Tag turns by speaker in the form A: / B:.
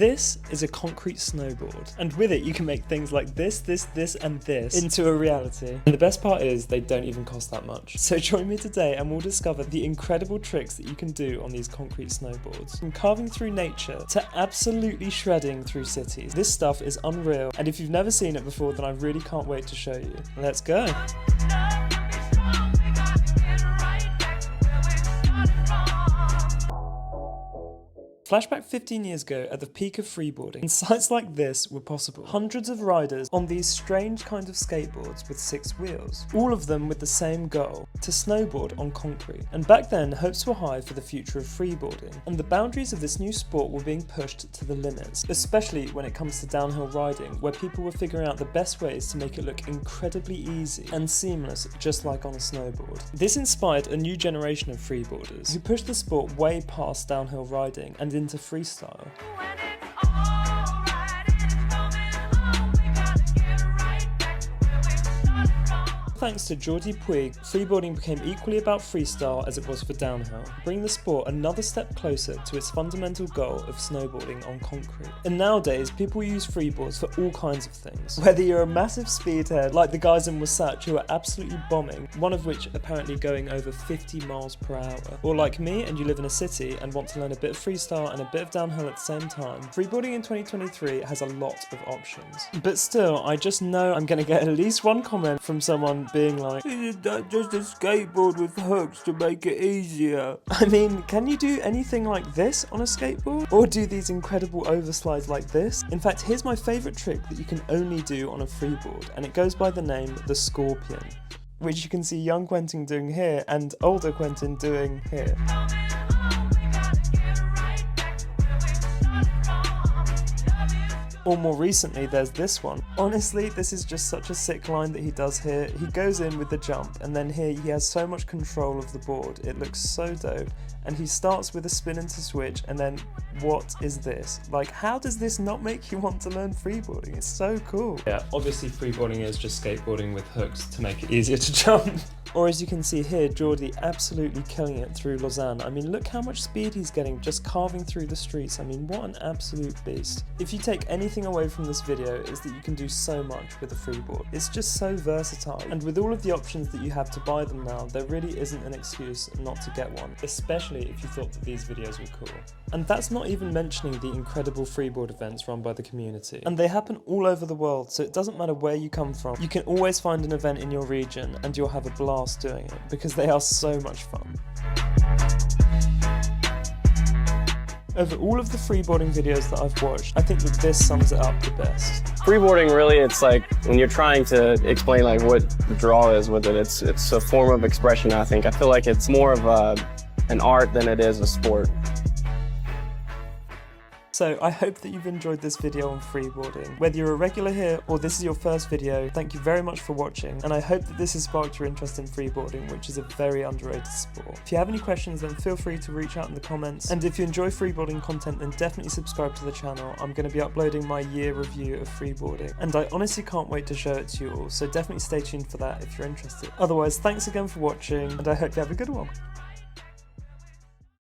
A: This is a concrete snowboard, and with it you can make things like this, and this into a reality. And the best part is they don't even cost that much. So join me today and we'll discover the incredible tricks that you can do on these concrete snowboards. From carving through nature to absolutely shredding through cities. This stuff is unreal, and if you've never seen it before, then I really can't wait to show you. Let's go! Flashback 15 years ago, at the peak of freeboarding, and sites like this were possible. Hundreds of riders on these strange kind of skateboards with 6 wheels, all of them with the same goal, to snowboard on concrete. And back then, hopes were high for the future of freeboarding, and the boundaries of this new sport were being pushed to the limits, especially when it comes to downhill riding, where people were figuring out the best ways to make it look incredibly easy and seamless, just like on a snowboard. This inspired a new generation of freeboarders, who pushed the sport way past downhill riding and into freestyle. Thanks to Jordi Puig, freeboarding became equally about freestyle as it was for downhill, bringing the sport another step closer to its fundamental goal of snowboarding on concrete. And nowadays, people use freeboards for all kinds of things. Whether you're a massive speedhead, like the guys in Wasatch who are absolutely bombing, one of which apparently going over 50 miles per hour, or like me and you live in a city and want to learn a bit of freestyle and a bit of downhill at the same time, freeboarding in 2023 has a lot of options. But still, I just know I'm gonna get at least one comment from someone being like, "Isn't that just a skateboard with hooks to make it easier?" I mean, can you do anything like this on a skateboard? Or do these incredible overslides like this? In fact, here's my favourite trick that you can only do on a freeboard, and it goes by the name the Scorpion, which you can see young Quentin doing here and older Quentin doing here. Or more recently, there's this one. Honestly, this is just such a sick line that he does here. He goes in with the jump, and then here he has so much control of the board. It looks so dope. And he starts with a spin into switch, and then what is this? Like, how does this not make you want to learn freeboarding? It's so cool. Yeah, obviously freeboarding is just skateboarding with hooks to make it easier to jump. Or as you can see here, Jordi absolutely killing it through Lausanne. I mean, look how much speed he's getting just carving through the streets. I mean, what an absolute beast. If you take anything away from this video, is that you can do so much with a freeboard. It's just so versatile. And with all of the options that you have to buy them now, there really isn't an excuse not to get one, especially if you thought that these videos were cool. And that's not even mentioning the incredible freeboard events run by the community. And they happen all over the world, so it doesn't matter where you come from. You can always find an event in your region and you'll have a blast doing it, because they are so much fun. Over all of the freeboarding videos that I've watched, I think that this sums it up the best.
B: Freeboarding really, it's like when you're trying to explain like what the draw is with it, it's a form of expression, I think. I feel like it's more of an art than it is a sport.
A: So I hope that you've enjoyed this video on freeboarding. Whether you're a regular here or this is your first video, thank you very much for watching, and I hope that this has sparked your interest in freeboarding, which is a very underrated sport. If you have any questions, then feel free to reach out in the comments, and if you enjoy freeboarding content, then definitely subscribe to the channel. I'm going to be uploading my year review of freeboarding, and I honestly can't wait to show it to you all, so definitely stay tuned for that if you're interested. Otherwise, thanks again for watching, and I hope you have a good one.